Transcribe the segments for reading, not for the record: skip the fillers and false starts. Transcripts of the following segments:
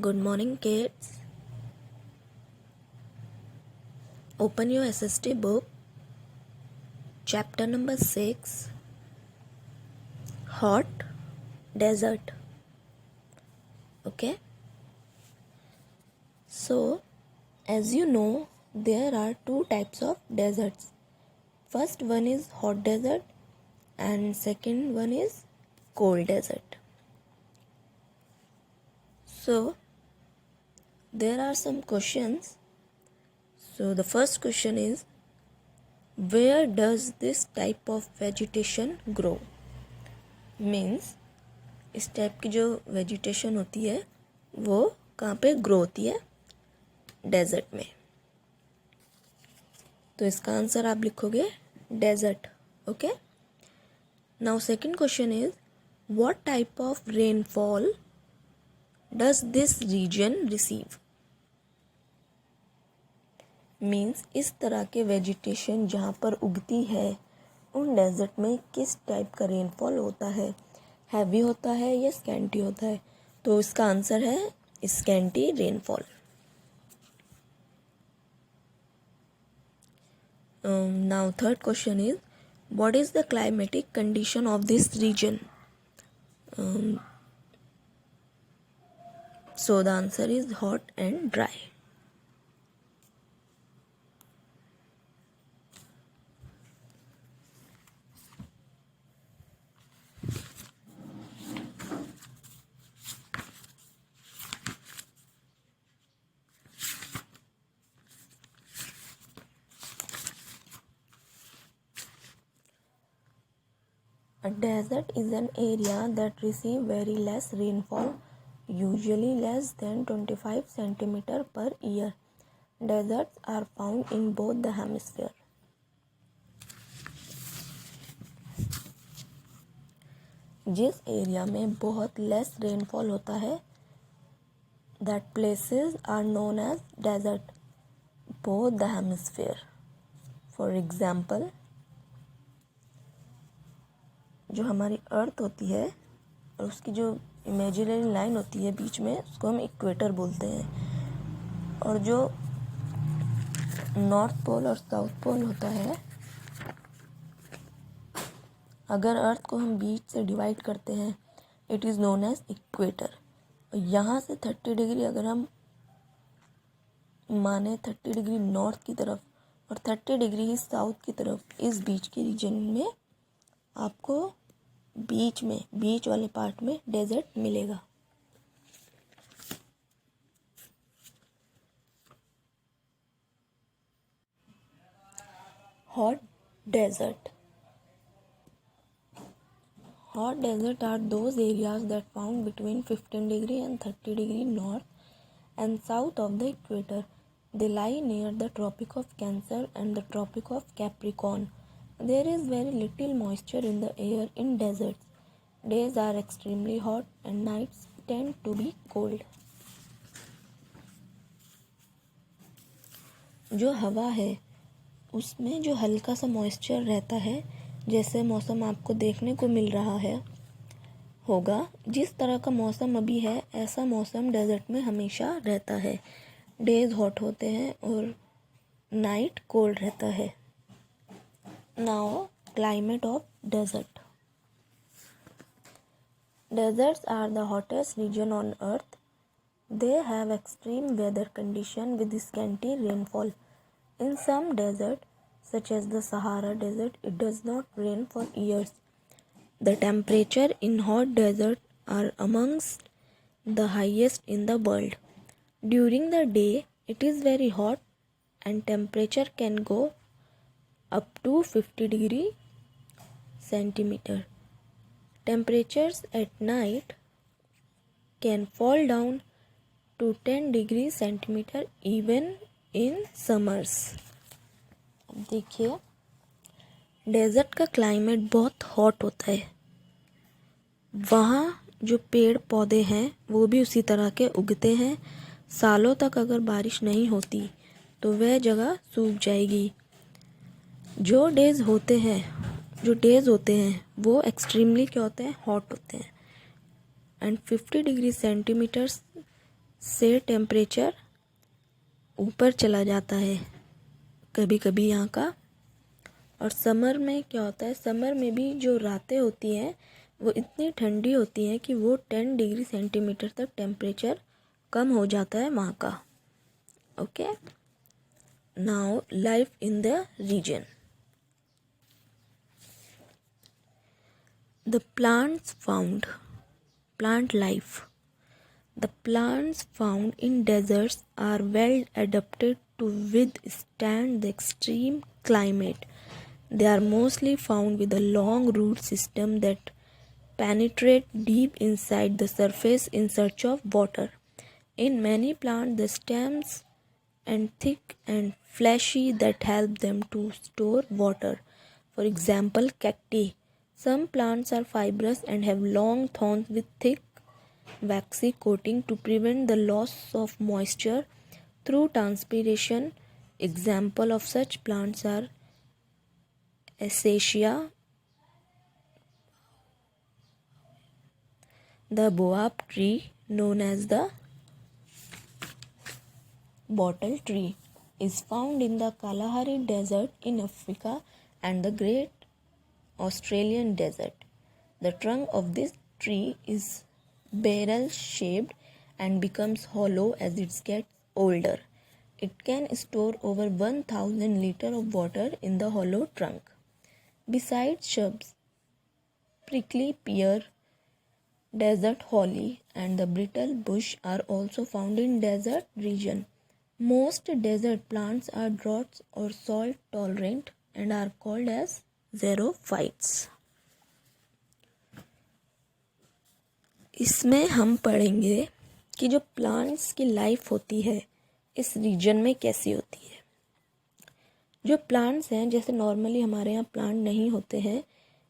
Good morning, kids. Open your SST book, chapter number 6, Hot Desert. Okay? So, as you know, there are two types of deserts. First one is hot desert and second one is cold desert. So, there are some questions. So, the first question is, where does this type of vegetation grow? Means, इस type की जो vegetation होती है वो कहाँ पे grow होती है? डेजर्ट में. तो इसका आंसर आप लिखोगे desert. Okay. Now second question is, what type of rainfall does this region receive? Means इस तरह के वेजिटेशन जहाँ पर उगती है उन डेजर्ट में किस टाइप का रेनफॉल होता है? हैवी होता है या स्कैंटी होता है? तो इसका आंसर है scanty rainfall. Now third question is, what is the climatic condition of this region? So the answer is hot and dry. A desert is an area that receives very less rainfall, usually less than 25 centimeter per year. Deserts are found in both the hemisphere. जिस area में बहुत less rainfall होता है, that places are known as desert, both the hemisphere. For example, जो हमारी अर्थ होती है और उसकी जो इमेजिनरी लाइन होती है बीच में, उसको हम इक्वेटर बोलते हैं. और जो नॉर्थ पोल और साउथ पोल होता है, अगर अर्थ को हम बीच से डिवाइड करते हैं, it is known as equator. यहाँ से 30 डिग्री अगर हम माने 30 डिग्री नॉर्थ की तरफ और 30 डिग्री ही साउथ की तरफ, इस बीच के रीजन में आपको बीच वाले पार्ट में डेजर्ट मिलेगा. Hot desert. Hot desert are those areas that found between 15 degree and 30 degree north and south of the equator. They lie near the Tropic of Cancer and the Tropic of Capricorn. There is very little moisture in the air in deserts. Days are extremely hot and nights tend to be cold. जो हवा है उसमें जो हल्का सा moisture रहता है, जैसे मौसम आपको देखने को मिल रहा है होगा, जिस तरह का मौसम अभी है ऐसा मौसम डेजर्ट में हमेशा रहता है. डेज हॉट होते हैं और नाइट कोल्ड रहता है. Now climate of desert. Deserts are the hottest region on earth. They have extreme weather condition with scanty rainfall. In some desert such as the Sahara Desert, it does not rain for years. The temperature in hot desert are amongst the highest in the world. During the day, it is very hot and temperature can go up to 50 degree centimeter. Temperatures at night can fall down to 10 degree centimeter even in summers. देखिए, desert का climate बहुत hot होता है. वहाँ जो पेड़ पौधे हैं वो भी उसी तरह के उगते हैं. सालों तक अगर बारिश नहीं होती तो वह जगह सूख जाएगी. जो डेज होते हैं वो एक्सट्रीमली क्या होते हैं? हॉट होते हैं. एंड 50 डिग्री सेंटीमीटर से टेम्परेचर ऊपर चला जाता है कभी कभी यहाँ का। और समर में क्या होता है, समर में भी जो रातें होती हैं वो इतनी ठंडी होती हैं कि वो 10 डिग्री सेंटीमीटर तक टेम्परेचर कम हो जाता है वहाँ का। Okay, now life in the region. The plants found, plant life. The plants found in deserts are well adapted to withstand the extreme climate. They are mostly found with a long root system that penetrate deep inside the surface in search of water. In many plants, the stems are thick and fleshy that help them to store water. For example, cacti. Some plants are fibrous and have long thorns with thick waxy coating to prevent the loss of moisture through transpiration. Example of such plants are Acacia, the boab tree known as the bottle tree is found in the Kalahari Desert in Africa and the Great Australian Desert. The trunk of this tree is barrel shaped and becomes hollow as it gets older. It can store over 1000 liters of water in the hollow trunk. Besides shrubs, prickly pear, desert holly and the brittle bush are also found in desert region. Most desert plants are drought or salt tolerant and are called as xerophytes. इसमें हम पढ़ेंगे कि जो plants की life होती है इस reason में कैसी होती है। जो प्लांट्स हैं, जैसे नॉर्मली हमारे यहाँ प्लांट नहीं होते हैं,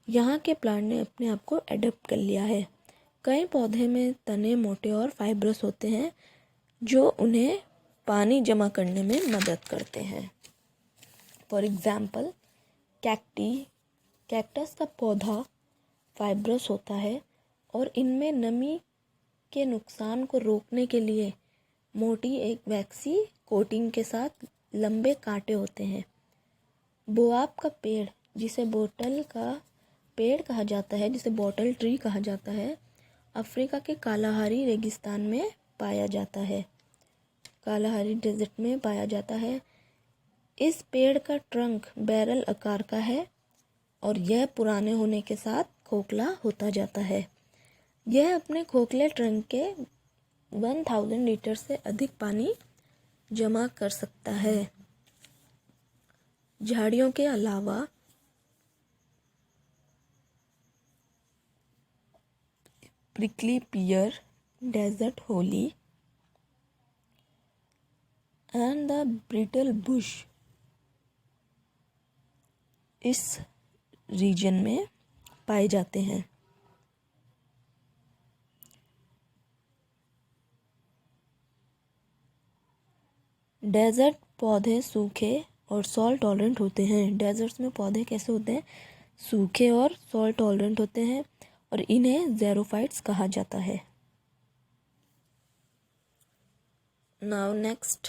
यहाँ के प्लांट ने अपने आप को एडप्ट कर लिया है। कई पौधे में तने मोटे और फाइब्रस होते हैं जो उन्हें पानी जमा करने में मदद करते हैं। फॉर एग्ज़ाम्पल, कैक्टस का पौधा फाइब्रस होता है और इनमें नमी के नुकसान को रोकने के लिए मोटी एक वैक्सी कोटिंग के साथ लंबे कांटे होते हैं। बोआब का पेड़, जिसे बोटल का पेड़ कहा जाता है, जिसे बॉटल ट्री कहा जाता है, अफ्रीका के कालाहारी रेगिस्तान में पाया जाता है, कालाहारी डेजर्ट में पाया जाता है। इस पेड़ का ट्रंक बैरल आकार का है और यह पुराने होने के साथ खोखला होता जाता है। यह अपने खोखले ट्रंक के 1000 लीटर से अधिक पानी जमा कर सकता है। झाड़ियों के अलावा prickly pear, desert holly and the brittle bush इस रीजन में पाए जाते हैं। डेजर्ट पौधे सूखे और सॉल्ट टॉलरेंट होते हैं। डेजर्ट्स में पौधे कैसे होते हैं? सूखे और सॉल्ट टॉलरेंट होते हैं और इन्हें ज़ेरोफाइट्स कहा जाता है। Now next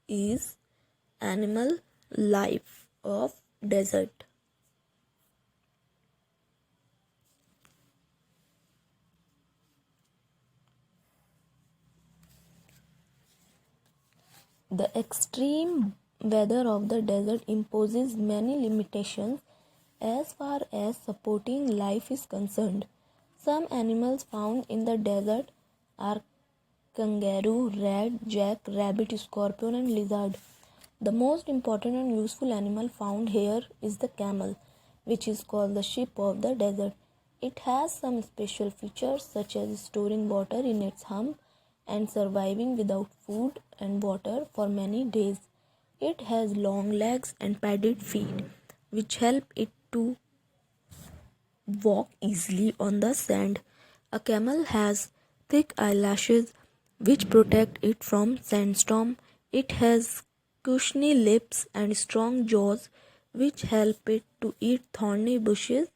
is animal life of desert. The extreme weather of the desert imposes many limitations as far as supporting life is concerned. Some animals found in the desert are kangaroo, rat, jack, rabbit, scorpion and lizard. The most important and useful animal found here is the camel, which is called the sheep of the desert. It has some special features such as storing water in its hump and surviving without food and water for many days. It has long legs and padded feet, which help it to walk easily on the sand. A camel has thick eyelashes which protect it from sandstorm. It has cushiony lips and strong jaws which help it to eat thorny bushes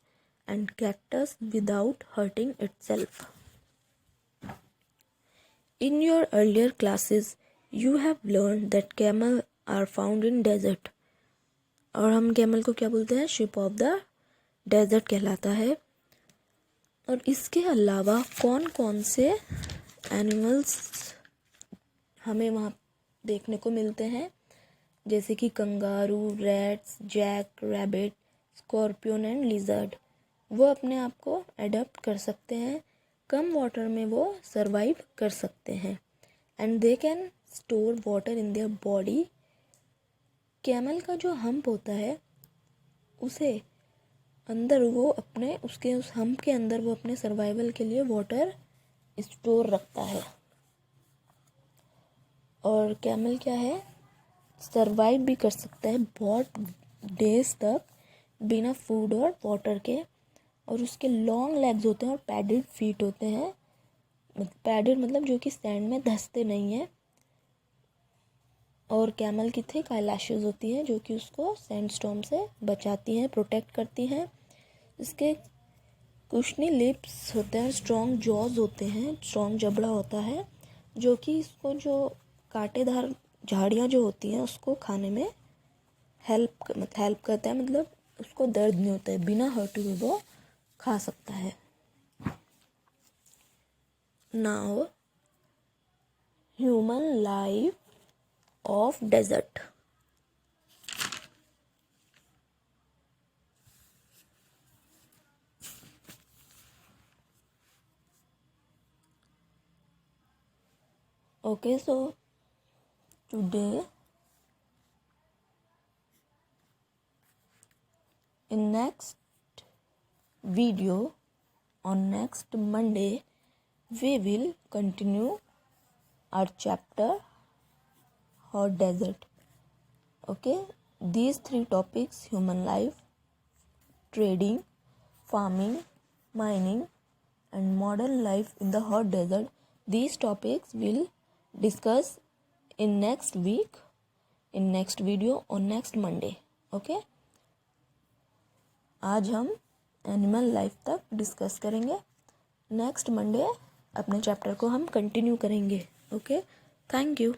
and cactus without hurting itself. In your earlier classes, you have learned that camel are found in desert. और हम camel को क्या बोलते हैं? Ship of the desert कहलाता है। और इसके अलावा कौन कौन से एनिमल्स हमें वहाँ देखने को मिलते हैं? जैसे कि kangaroo, rats, jack, rabbit, scorpion and lizard. वो अपने आप को एडप्ट कर सकते हैं, कम वाटर में वो सरवाइव कर सकते हैं and they can store water in their body. Camel का जो हम्प होता है उसे अंदर वो अपने उसके उस हम्प के अंदर वो अपने सर्वाइवल के लिए वाटर स्टोर रखता है। और कैमल क्या है, सरवाइव भी कर सकता है बहुत डेज तक बिना फूड और वाटर के। और उसके लॉन्ग लेग्स होते हैं और पैडेड फीट होते हैं। पैडेड मतलब जो कि सैंड में धंसते नहीं हैं। और कैमल की थिक आईलैशेस होती हैं जो कि उसको सैंडस्टॉर्म से बचाती हैं, प्रोटेक्ट करती हैं। इसके कुशनी लिप्स होते हैं, स्ट्रॉन्ग जॉज होते हैं, स्ट्रॉन्ग जबड़ा होता है जो कि इसको जो कांटेदार झाड़ियाँ जो होती हैं उसको खाने में हेल्प करता है। मतलब उसको दर्द नहीं होता है, बिना हर्ट हुए वो खा सकता है। Now human life of desert. Okay, so today in next video on next Monday we will continue our chapter hot desert. Okay, these 3 topics: human life, trading, farming, mining and modern life in the hot desert. These topics will discuss in next week, in next video on next Monday. Okay, आज हम animal life तक discuss करेंगे। Next Monday अपने chapter को हम continue करेंगे। Okay, thank you.